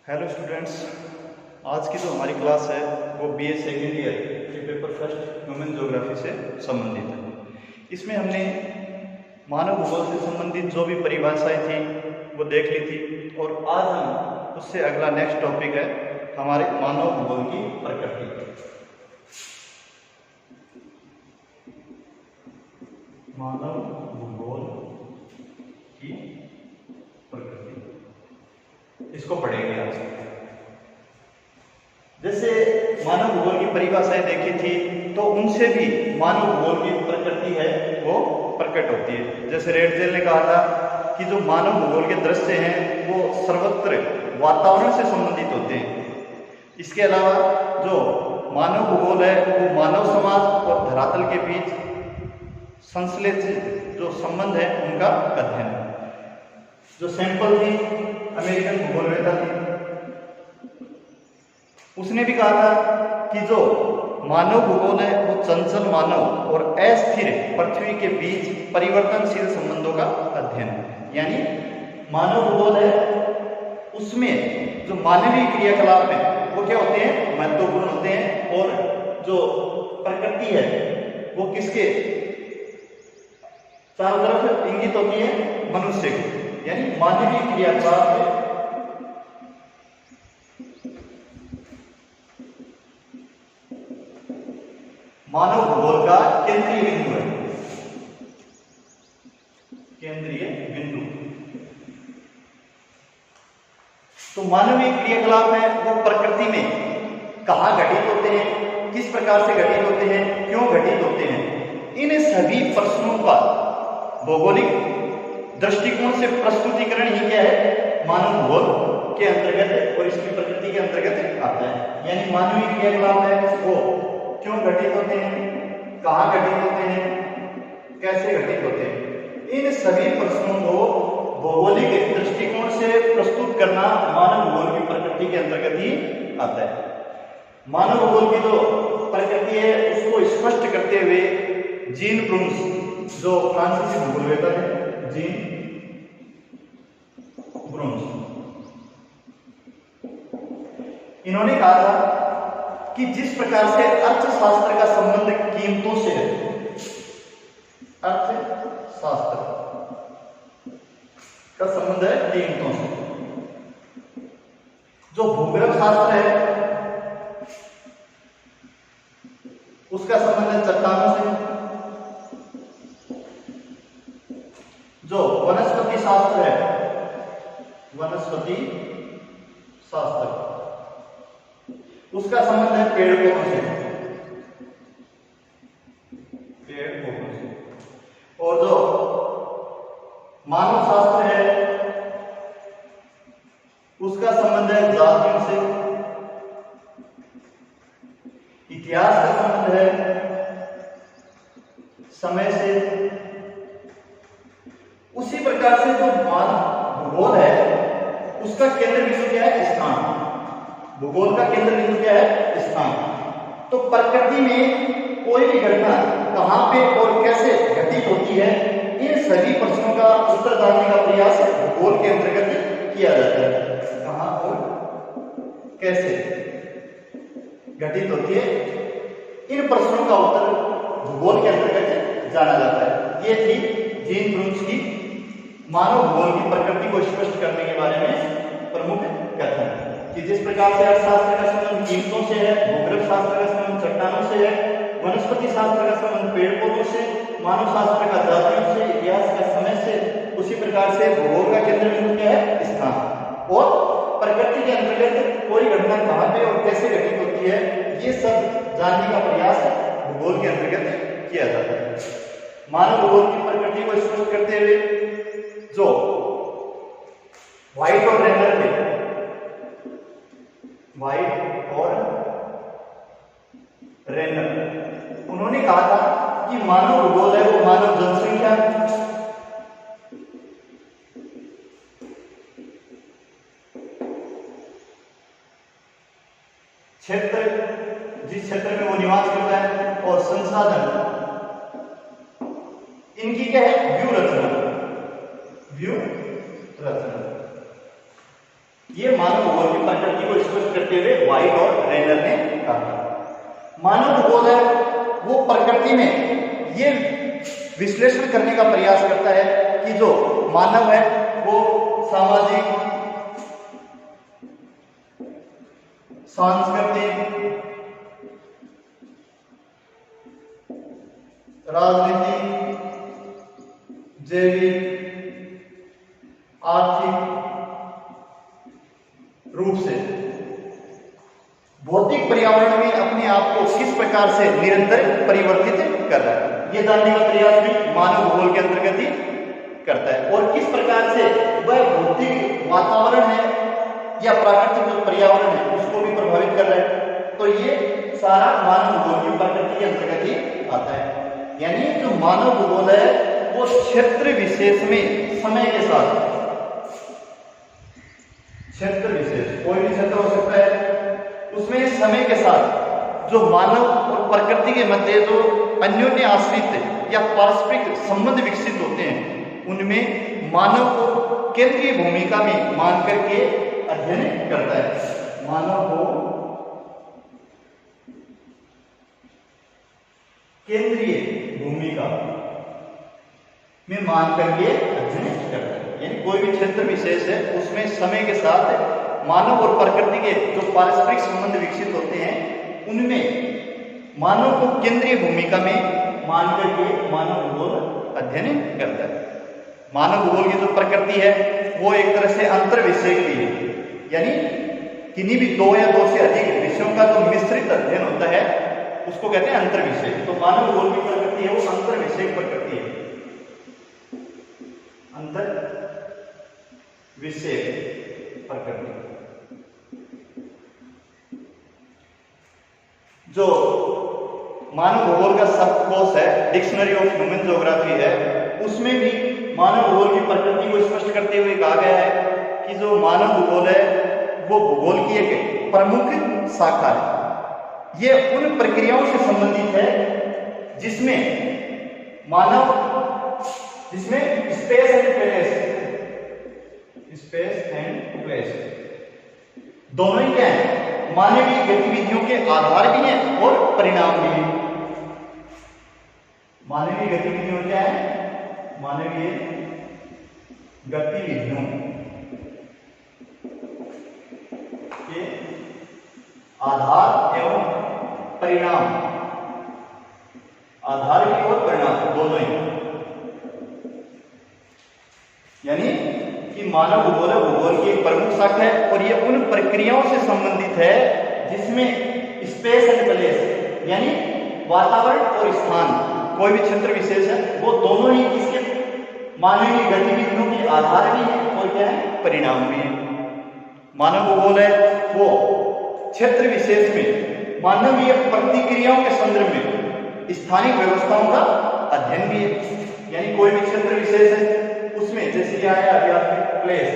Hello students, आज की जो हमारी क्लास है वो बीए सेकेंड ईयर के पेपर फर्स्ट ह्यूमन ज्योग्राफी से संबंधित है। इसमें हमने मानव भूगोल से संबंधित जो भी परिभाषाएं थी वो देख ली थी और आज हम उससे अगला नेक्स्ट टॉपिक है हमारे मानव भूगोल की प्रकृति। मानव भूगोल की प्रकृति, इसको पढ़ेंगे आज। जैसे मानव भूगोल की परिभाषाएं देखी थी तो उनसे भी मानव भूगोल की प्रकृति है वो प्रकट होती है। जैसे रेडजेल ने कहा था कि जो मानव भूगोल के दृश्य हैं वो सर्वत्र वातावरण से संबंधित होते हैं। इसके अलावा जो मानव भूगोल है वो मानव समाज और धरातल के बीच संश्लेषित जो संबंध है उनका अध्ययन है। जो सैंपल थी अमेरिकन भूगोलवेत्ता थी, उसने भी कहा था कि जो मानव भूगोल है वो चंचल मानव और अस्थिर पृथ्वी के बीच परिवर्तनशील संबंधों का अध्ययन है। यानी मानव भूगोल है उसमें जो मानवीय क्रियाकलाप है वो क्या होते हैं, महत्वपूर्ण होते हैं, और जो प्रकृति है वो किसके चारों तरफ इंगित होती है, मनुष्य की। यानी मानवीय क्रियाकलाप है मानव भूगोल का केंद्रीय बिंदु है। केंद्रीय बिंदु तो मानवीय क्रियाकलाप है वो प्रकृति में कहाँ घटित होते हैं, किस प्रकार से घटित होते हैं, क्यों घटित होते हैं, इन सभी प्रश्नों का भौगोलिक दृष्टिकोण से प्रस्तुतिकरण ही क्या है, मानव भूगोल के अंतर्गत और इसकी प्रकृति के अंतर्गत आता है। यानी मानवीय क्रियाकलाप है वो क्यों घटित होते हैं, कहाँ घटित होते हैं, कैसे घटित होते हैं, इन सभी प्रश्नों को भौगोलिक दृष्टिकोण से प्रस्तुत करना मानव भूगोल की प्रकृति के अंतर्गत ही आता है। मानव भूगोल की जो प्रकृति है उसको स्पष्ट करते हुए जीन ब्रूम्स, जो फ्रांसीसी भूगोलवेत्ता है, जीन ब्रूम्स, इन्होंने कहा था कि जिस प्रकार से अर्थशास्त्र का संबंध कीमतों से है, अर्थशास्त्र का संबंध है कीमतों से, जो भूगर्भ शास्त्र है उसका संबंध है चट्टानों से, जो वनस्पति शास्त्र है, वनस्पति शास्त्र उसका संबंध है पेड़ पौधों से, पेड़ पौधों से, और जो मानव शास्त्र है उसका संबंध है जातियों से, इतिहास का संबंध है समय से। उसी प्रकार से जो मानव भूगोल है उसका केंद्र बिंदु क्या है, स्थान। भूगोल का केंद्र बिंदु क्या है, स्थान। तो प्रकृति में कोई भी घटना कहां पे और कैसे घटित होती है, इन सभी प्रश्नों का उत्तर जानने का प्रयास भूगोल के अंतर्गत किया जाता है। कहां और कैसे घटित होती है, इन प्रश्नों का उत्तर भूगोल के अंतर्गत जाना जाता है। ये थी जीन ब्रूम्स की मानव भूगोल की प्रकृति को स्पष्ट करने के बारे में प्रमुख कथन कि जिस प्रकार से अर्थशास्त्र का संबंध कीमतों से है, भूगर्भ शास्त्र का संबंध चट्टानों से है, वनस्पति शास्त्र का संबंध पेड़ पौधों से, मानव शास्त्र का जातियों से, इतिहास का समय से, उसी प्रकार से भूगोल का केंद्र बिंदु क्या है, स्थान। और प्रकृति के अंतर्गत कोई घटना कहाँ पे और कैसे घटित होती है, ये सब जानने का प्रयास भूगोल के अंतर्गत किया जाता है। मानव भूगोल की प्रकृति को स्पष्ट करते हुए जो व्हाइट और रेनर थे, व्हाइट और रेनर, उन्होंने कहा था कि मानव भूगोल है वो मानव जनसंख्या क्षेत्र, जिस क्षेत्र में वो निवास करता है, और संसाधन इनकी क्या है, व्यू रचना, व्यू रचना। ये मानव भूगोल की प्रकृति को स्पष्ट करते हुए व्हाइट और रेनर ने कहा। मानव भूगोल है वो प्रकृति में ये विश्लेषण करने का प्रयास करता है कि जो मानव है वो सामाजिक, सांस्कृतिक, राजनीतिक, जैविक, आर्थिक रूप से भौतिक पर्यावरण में अपने आप को किस प्रकार से निरंतर परिवर्तित कर रहा है, ये जानने का प्रयास भी मानव भूगोल के अंतर्गत ही करता है। और किस प्रकार से वह भौतिक वातावरण है या प्राकृतिक जो पर्यावरण है उसको भी प्रभावित कर रहा है। तो ये सारा मानव भूगोल की प्रकृति के अंतर्गत ही आता है। यानी जो मानव भूगोल है वो क्षेत्र विशेष में समय के साथ, क्षेत्र विशेष कोई भी क्षेत्र हो सकता है, उसमें समय के साथ जो मानव और प्रकृति के मध्य जो अन्योन्य आश्रित या पारस्परिक संबंध विकसित होते हैं उनमें मानव को केंद्रीय भूमिका में मान करके अध्ययन करता है। मानव को केंद्रीय भूमिका में मान करके अध्ययन करता है। यानी कोई भी क्षेत्र विशेष है उसमें समय के साथ मानव और प्रकृति के जो पारस्परिक संबंध विकसित होते हैं उनमें मानव को केंद्रीय भूमिका में मान करके मानव भूगोल अध्ययन करता है। मानव भूगोल की जो प्रकृति है वो एक तरह से अंतर विषय भी है, यानी किन्हीं भी दो या दो से अधिक विषयों का जो मिश्रित अध्ययन होता है उसको कहते हैं अंतर विषय। तो मानव भूगोल की प्रकृति है वो अंतर विषय प्रकृति है, अंतर विषय प्रकृति। जो मानव भूगोल का शब्दकोश है, डिक्शनरी ऑफ ह्यूमन ज्योग्राफी है, उसमें भी मानव भूगोल की प्रकृति को स्पष्ट करते हुए कहा गया है कि जो मानव भूगोल है वो भूगोल की एक प्रमुख शाखा है। ये उन प्रक्रियाओं से संबंधित है जिसमें स्पेस एंड प्लेस दोनों ही क्या है, मानवीय गतिविधियों के आधार भी हैं और परिणाम भी हैं। मानवीय गतिविधियों क्या है, मानवीय गतिविधियों के आधार एवं परिणाम, आधार भी और परिणाम दोनों ही। यानी कि मानव भूगोल है भूगोल की एक प्रमुख शाखा है और ये उन प्रक्रियाओं से संबंधित है जिसमें स्पेस एंड प्लेस यानी वातावरण और स्थान, कोई भी क्षेत्र विशेष है वो दोनों ही इसके मानवीय गतिविधियों के आधार भी है और क्या है, परिणाम भी है। मानव भूगोल है वो क्षेत्र विशेष में मानवीय प्रतिक्रियाओं के संदर्भ में स्थानिक व्यवस्थाओं का अध्ययन भी है। यानी कोई भी क्षेत्र विशेष है उसमें जैसे क्या है अभी आपके प्लेस,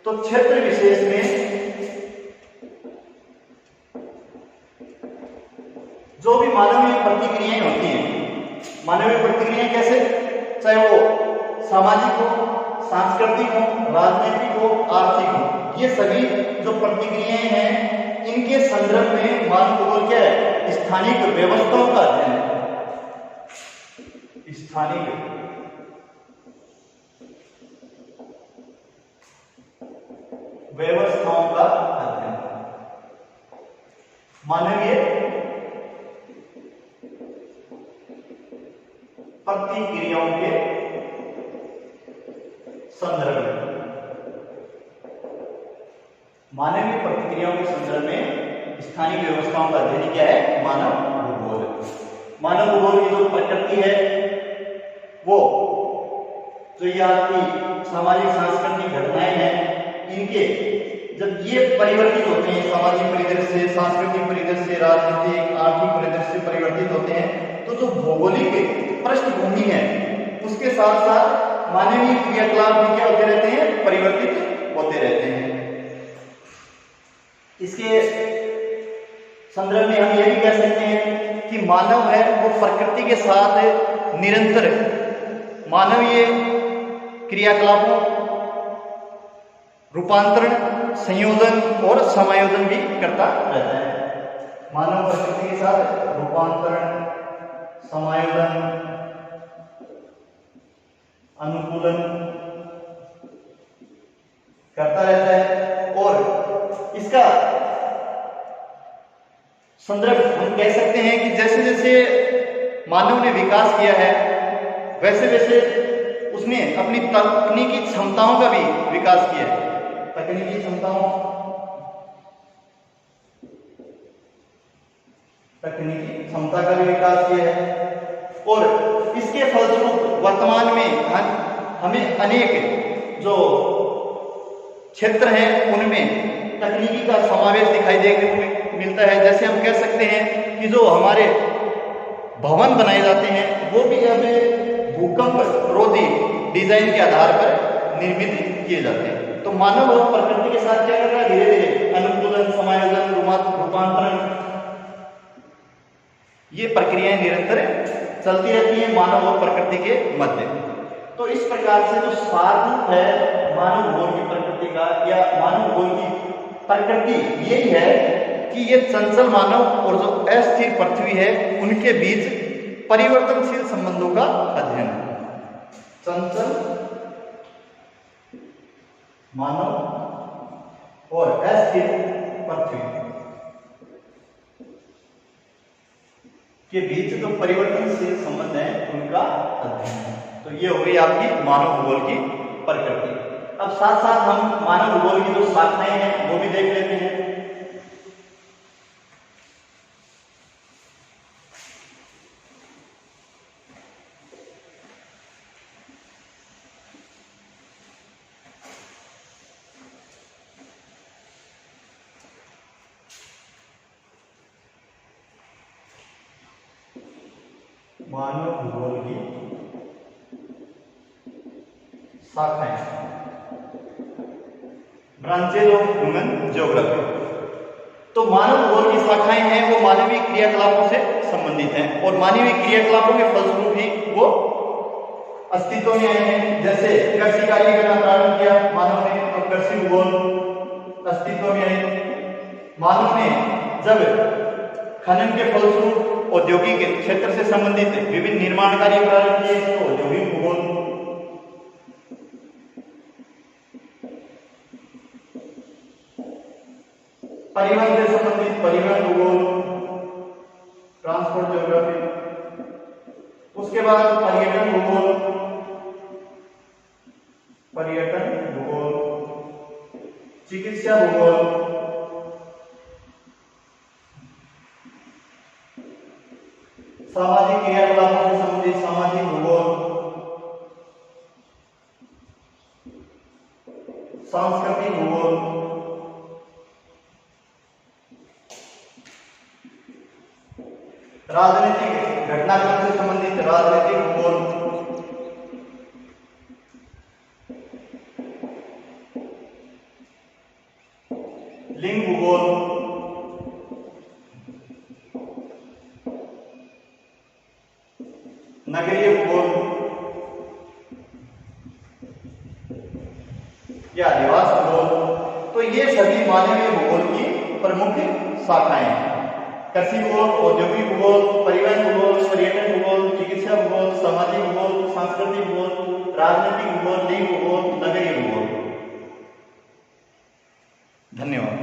तो क्षेत्र विशेष में जो भी मानवीय प्रतिक्रियाएं होती हैं, मानवीय प्रतिक्रियाएं कैसे, चाहे वो सामाजिक हो, सांस्कृतिक हो, राजनीतिक हो, आर्थिक हो, ये सभी जो प्रतिक्रियाएं हैं इनके संदर्भ में मानव भूगोल क्या है, स्थानिक व्यवस्थाओं का अध्ययन है। स्थानिक व्यवस्थाओं का अध्ययन, मानवीय प्रतिक्रियाओं के संदर्भ में, मानवीय प्रतिक्रियाओं के संदर्भ में स्थानिक व्यवस्थाओं का अध्ययन क्या है, मानव भूगोल। मानव भूगोल की जो प्रकृति है वो जो ये आपकी सामाजिक सांस्कृतिक घटनाएं हैं इनके जब ये परिवर्तित होते हैं, सामाजिक परिदृश्य, सांस्कृतिक परिदृश्य, राजनीतिक, आर्थिक परिदृश्य परिवर्तित होते हैं, तो जो भौगोलिक पृष्ठभूमि है उसके साथ साथ मानवीय क्रियाकलाप भी क्या होते रहते हैं, परिवर्तित होते रहते हैं। इसके संदर्भ में हम ये भी कह सकते हैं कि मानव है वो प्रकृति के साथ निरंतर मानवीय क्रियाकलापों रूपांतरण, संयोजन और समायोजन भी करता रहता है। मानव प्रकृति के साथ रूपांतरण, समायोजन, अनुकूलन करता रहता है। और इसका संदर्भ हम कह सकते हैं कि जैसे जैसे मानव ने विकास किया है वैसे वैसे उसने अपनी तकनीकी क्षमताओं का भी विकास किया है। तकनीकी क्षमता का भी विकास किया है। और इसके फलस्वरूप वर्तमान में हमें अनेक जो क्षेत्र हैं उनमें तकनीकी का समावेश दिखाई देखने को मिलता है। जैसे हम कह सकते हैं कि जो हमारे भवन बनाए जाते हैं वो भी अब भूकंप रोधी डिजाइन के आधार पर निर्मित किए जाते हैं। तो मानव और प्रकृति के साथ क्या कर रहा है, धीरे धीरे अनुकूलन, समायोजन, रूपांतरण, ये प्रक्रियाएं निरंतर चलती रहती हैं मानव और प्रकृति के मध्य। तो इस प्रकार से जो सार रूप है मानव भूगोल की प्रकृति का या मानव भूगोल की प्रकृति यही है कि ये चंचल मानव और जो अस्थिर पृथ्वी है उनके बीच परिवर्तनशील संबंधों का अध्ययन है। चंचल मानव और अस्थिर पृथ्वी के बीच जो परिवर्तनशील संबंध है उनका अध्ययन है। तो ये हो गई आपकी मानव भूगोल की प्रकृति। अब साथ साथ हम मानव भूगोल की जो शाखाएं हैं वो भी देख लेते हैं। मानव भूगोल की शाखाएं, ब्रांचेज ऑफ ह्यूमन ज्योग्राफी। तो मानव भूगोल की शाखाएं हैं वो मानवीय क्रियाकलापों से संबंधित हैं और मानवीय क्रियाकलापों के फलस्वरूप ही वो अस्तित्व में आए हैं। जैसे कृषि कार्य करना प्रारंभ किया मानव ने, तो कृषि भूगोल अस्तित्व में आए। मानव ने जब खनन के फलस्वरूप औद्योगिक क्षेत्र से संबंधित विभिन्न निर्माण कार्य प्रारंभ किए तो औद्योगिक भूगोल। परिवहन से संबंधित परिवहन भूगोल, ट्रांसपोर्ट ज्योग्राफी। उसके बाद पर्यटन भूगोल, चिकित्सा भूगोल, सामाजिक क्रियाकलापों से संबंधित सामाजिक भूगोल, सांस्कृतिक भूगोल, राजनीतिक घटनाक्रम से संबंधित राजनीतिक भूगोल, लिंग भूगोल, नगरीय भूगोल या आदिवासी भूगोल। तो ये सभी मानवीय भूगोल की प्रमुख शाखाएं हैं। कृषि भूगोल, औद्योगिक भूगोल, परिवहन भूगोल, पर्यटन भूगोल, चिकित्सा भूगोल, सामाजिक भूगोल, सांस्कृतिक भूगोल, राजनीतिक भूगोल, लिंग भूगोल, नगरीय भूगोल। धन्यवाद।